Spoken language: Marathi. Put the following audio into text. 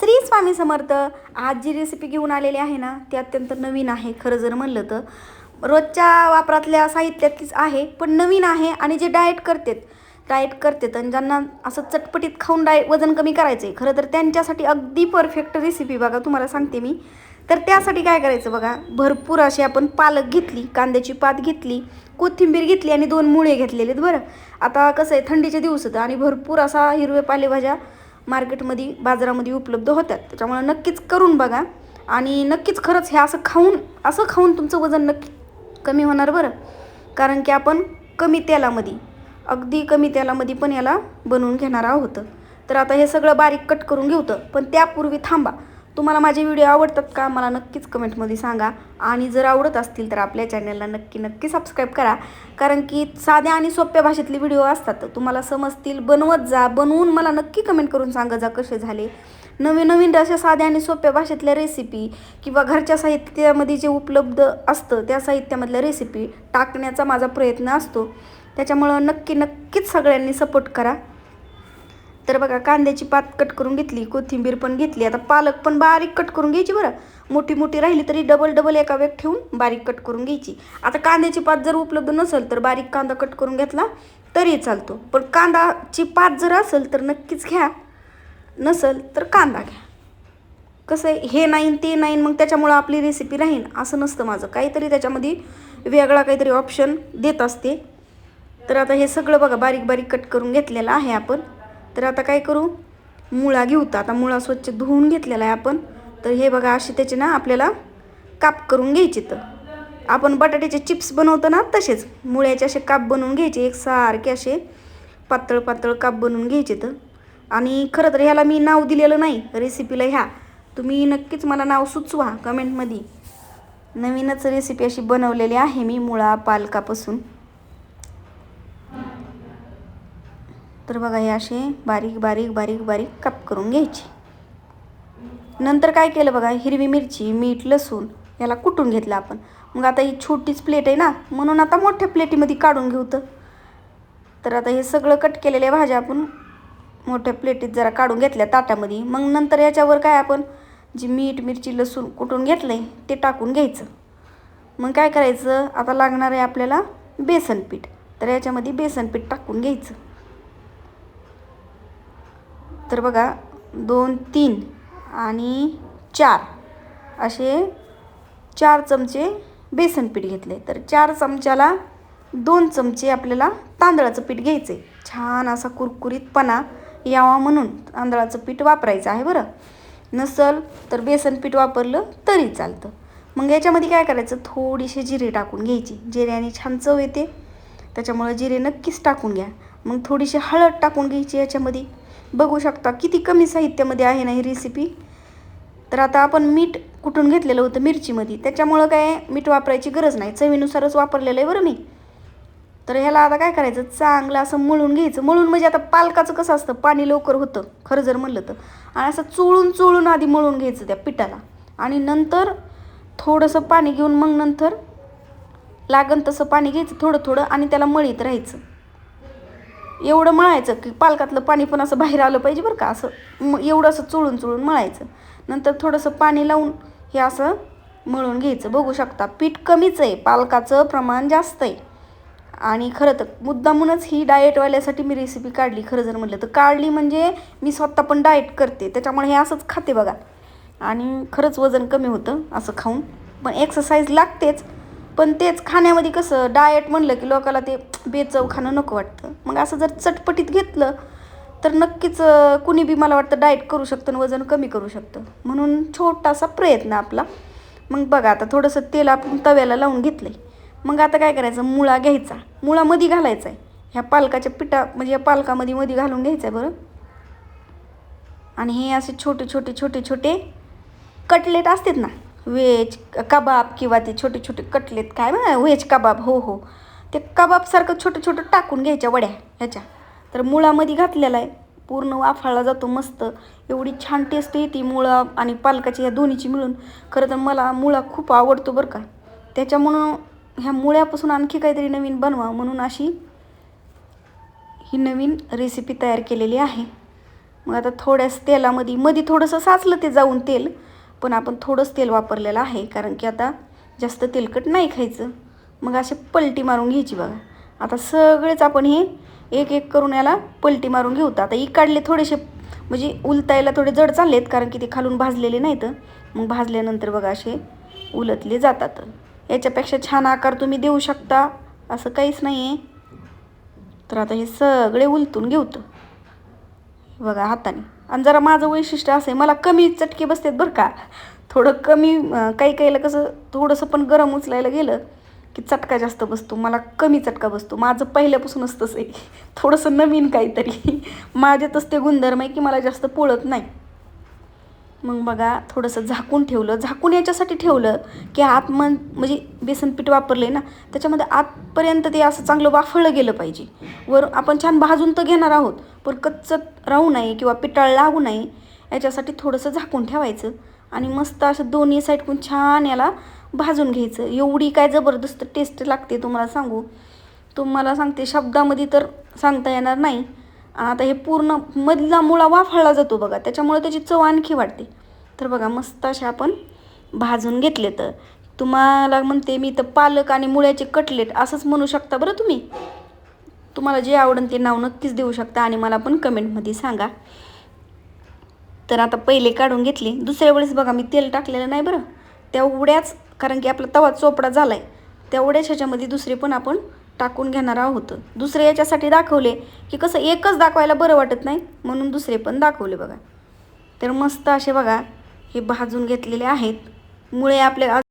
श्री स्वामी समर्थ. आज जी रेसिपी घेऊन आलेली आहे ना ती अत्यंत नवीन आहे. खरं जर म्हणलं तर रोजच्या वापरातल्या साहित्यातलीच आहे, पण नवीन आहे. आणि जे डाएट करतात आणि ज्यांना असं चटपटीत खाऊन वजन कमी करायचं आहे खरं तर त्यांच्यासाठी अगदी परफेक्ट रेसिपी बघा. तुम्हाला सांगते मी. तर त्यासाठी काय करायचं बघा, भरपूर अशी आपण पालक घेतली, कांद्याची पात घेतली, कोथिंबीर घेतली आणि 2 मुळे घेतलेले आहेत. बरं, आता कसं आहे थंडीचे दिवस होतं आणि भरपूर असा हिरवे पालेभाज्या मार्केटमध्ये बाजारामध्ये उपलब्ध होतात. त्याच्यामुळे नक्कीच करून बघा आणि नक्कीच खरंच हे असं खाऊन तुमचं वजन नक्की कमी होणार. बरं, कारण की आपण अगदी कमी तेलामध्ये पण याला बनवून घेणार आहोत. तर आता हे सगळं बारीक कट करून घेऊतं, पण त्यापूर्वी थांबा. तुम्हाला माझे व्हिडिओ आवडतात का मला नक्कीच कमेंटमध्ये सांगा. आणि जर आवडत असतील तर आपल्या चॅनलला नक्की सबस्क्राईब करा, कारण की साध्या आणि सोप्या भाषेतले व्हिडिओ असतात, तुम्हाला समजतील. बनवत जा, बनवून मला नक्की कमेंट करून सांगा जा कसे झाले. नवीन अशा साध्या आणि सोप्या भाषेतल्या रेसिपी किंवा घरच्या साहित्यामध्ये जे उपलब्ध असतं त्या साहित्यामधल्या रेसिपी टाकण्याचा माझा प्रयत्न असतो. त्याच्यामुळं नक्कीच सगळ्यांनी सपोर्ट करा. तर बघा, कांद्याची पात कट करून घेतली, कोथिंबीर पण घेतली. आता पालक पण बारीक कट करून घ्यायची. बरं, मोठी राहिली तरी डबल एका वेग ठेवून बारीक कट करून घ्यायची. आता कांद्याची पात जर उपलब्ध नसेल तर बारीक कांदा कट करून घेतला तरी चालतो, पण कांदाची पात जर असेल तर नक्कीच घ्या, नसेल तर कांदा घ्या. कसं आहे, हे नाही ते नाही मग त्याच्यामुळं आपली रेसिपी राहीन असं नसतं. माझं काहीतरी त्याच्यामध्ये वेगळा काहीतरी ऑप्शन देत असते. तर आता हे सगळं बघा बारीक कट करून घेतलेलं आहे आपण. तर आता काय करू, मुळा घेऊ. आता मुळा स्वच्छ धुवून घेतलेला आहे आपण. तर हे बघा असे त्याचे ना आपल्याला काप करून घ्यायचे. तर आपण बटाट्याचे चिप्स बनवतो ना तसेच मुळ्याचे असे काप बनवून घ्यायचे, एकसारखे असे पातळ काप बनवून घ्यायचे. तर आणि खरं तर ह्याला मी नाव दिलेलं नाही रेसिपीला. ह्या तुम्ही नक्कीच मला नाव सुचवा कमेंटमध्ये. नवीनच रेसिपी अशी बनवलेली आहे मी मुळा पालकापासून. तर बघा हे असे बारीक काप करून घ्यायचे. नंतर काय केलं बघा, हिरवी मिरची, मीठ, लसूण याला कुटून घेतलं आपण. मग आता ही छोटीच प्लेट आहे ना, म्हणून आता मोठ्या प्लेटीमध्ये काढून घेऊ. तर आता हे सगळं कट केलेल्या भाज्या आपण मोठ्या प्लेटीत जरा काढून घेतल्या ताटामध्ये. मग नंतर याच्यावर काय आपण जी मीठ, मिरची, लसूण कुटून घेतलं आहे ते टाकून घ्यायचं. मग काय करायचं, आता लागणार आहे आपल्याला बेसन पीठ. तर याच्यामध्ये बेसन पीठ टाकून घ्यायचं. तर बघा 2, 3 आणि 4 असे 4 चमचे बेसन पीठ घेतले. तर 4 चमच्याला 2 चमचे आपल्याला तांदळाचं पीठ घ्यायचं आहे. छान असा कुरकुरीतपणा यावा म्हणून तांदळाचं पीठ वापरायचं आहे. बरं, नसल तर बेसन पीठ वापरलं तरी चालतं. मग याच्यामध्ये काय करायचं, थोडीशी जिरे टाकून घ्यायची. जिऱ्याने छान चव येते, त्याच्यामुळे जिरे नक्कीच टाकून घ्या. मग थोडीशी हळद टाकून घ्यायची याच्यामध्ये. बघू शकता किती कमी साहित्यामध्ये आहे ना ही रेसिपी. तर आता आपण मीठ कुटून घेतलेलं होतं मिरचीमध्ये, त्याच्यामुळं काय मीठ वापरायची गरज नाही, चवीनुसारच वापरलेलं आहे बरं मी. तर ह्याला आता काय करायचं, चांगलं असं मळून घ्यायचं. मळून म्हणजे आता पालकाचं कसं असतं, पाणी लवकर होतं खरं जर म्हणलं तर. आणि असं चोळून आधी मळून घ्यायचं त्या पिठाला, आणि नंतर थोडंसं पाणी घेऊन मग नंतर लागन तसं पाणी घ्यायचं थोडं आणि त्याला मळीत राहायचं. एवढं मळायचं की पालकातलं पाणी पण असं बाहेर आलं पाहिजे बरं का. असं एवढं असं चोळून मळायचं. नंतर थोडंसं पाणी लावून हे असं मळून घ्यायचं. बघू शकता पीठ कमीच आहे, पालकाचं प्रमाण जास्त आहे. आणि खरं तर मुद्दामूनच ही डाएटवाल्यासाठी मी रेसिपी काढली. खरं जर म्हटलं तर काढली म्हणजे मी स्वतः पण डाएट करते, त्याच्यामुळे हे असंच खाते बघा. आणि खरंच वजन कमी होतं असं खाऊन. पण एक्सरसाइज लागतेच, पण तेच खाण्यामध्ये कसं डाएट म्हणलं की लोकाला ते बेचव खाणं नको वाटतं. मग असं जर चटपटीत घेतलं तर नक्कीच कुणी बी मला वाटतं डाएट करू शकतं आणि वजन कमी करू शकतं. म्हणून छोटासा प्रयत्न आपला. मग बघा आता थोडंसं तेल आपण तव्याला लावून घेतलं आहे. मग आता काय करायचं, मुळा घ्यायचा, मुळा मध्ये घालायचा आहे. ह्या पालकाच्या पिठा या पालकामध्ये घालून घ्यायचं आहे. बरं, आणि हे असे छोटे कटलेट असतात ना, व्हेज कबाब किंवा ते छोटे कटलेट काय म्हणा व्हेज कबाब, हो ते कबाबसारखं छोटं टाकून घ्यायच्या वड्या ह्याच्या. तर मुळामध्ये घातलेला आहे, पूर्ण वाफाळला जातो मस्त. एवढी छान टेस्ट येते मुळा आणि पालकाची ह्या दोन्हीची मिळून. खरं तर मला मुळा खूप आवडतो बरं का. त्याच्यामुळं ह्या मुळ्यापासून आणखी काहीतरी नवीन बनवा म्हणून अशी ही नवीन रेसिपी तयार केलेली आहे. मग आता थोड्याच तेलामध्ये मध्ये थोडंसं साचलं ते जाऊन तेल, पण आपण थोडंच तेल वापरलेलं आहे कारण की आता जास्त तेलकट नाही खायचं. मग असे पलटी मारून घ्यायची बघा. आता सगळेच आपण हे एक एक करून याला पलटी मारून घेऊ. आता इकडले थोडेसे म्हणजे उलटायला थोडे जड चाललेत कारण की ते खालून भाजलेले नाहीत. मग भाजल्यानंतर बघा असे उलटले जातात. याच्यापेक्षा छान आकार तुम्ही देऊ शकता, असं काहीच नाही आहे. तर आता हे सगळे उलटून घेऊत बघा हाताने. आणि जरा माझं वैशिष्ट्य असं आहे, मला कमी चटके बसतात बरं का. थोडं कमी काही काहीला कसं थोडंसं पण गरम उचलायला गेलं की चटका जास्त बसतो, मला कमी चटका बसतो. माझं पहिल्यापासूनच तसं आहे. थोडंसं नवीन काहीतरी माझ्यातच ते गुणधर्म आहे की मला जास्त पोळत नाही. मग बघा थोडंसं झाकून ठेवलं. झाकून याच्यासाठी ठेवलं की म्हणजे बेसन पीठ वापरले ना, त्याच्यामध्ये आतपर्यंत ते असं चांगलं वाफळलं गेलं पाहिजे. वर आपण छान भाजून तर घेणार आहोत, पण कच्चं राहू नये किंवा पिटाळ लागू नये याच्यासाठी थोडंसं झाकून ठेवायचं. आणि मस्त असं दोन्ही साईडकडून छान याला भाजून घ्यायचं. एवढी काय जबरदस्त टेस्ट लागते तुम्हाला सांगते, शब्दामध्ये तर सांगता येणार नाही. आता हे पूर्ण मधला मुळा वाफळला जातो बघा, त्याच्यामुळे त्याची चव आणखी वाढते. तर बघा मस्त असे आपण भाजून घेतले. तर तुम्हाला म्हणते मी तर पालक आणि मुळ्याचे कटलेट असंच म्हणू शकता बरं. तुम्हाला जे आवडेल ते नाव नक्कीच देऊ शकता आणि मला पण कमेंटमध्ये सांगा. तर आता पहिले काढून घेतले. दुसऱ्या वेळेस बघा मी तेल टाकलेलं नाही बरं, तेवढ्याच कारण की आपला तवा चोपडा झाला आहे, तेवढ्याच ह्याच्यामध्ये दुसरे पण आपण टाकून घेणार आहोत. दुसरे याच्यासाठी दाखवले की कसं एकच दाखवायला बरं वाटत नाही, म्हणून दुसरे पण दाखवले बघा. तर मस्त असे बघा हे भाजून घेतलेले आहेत. मुळे आपले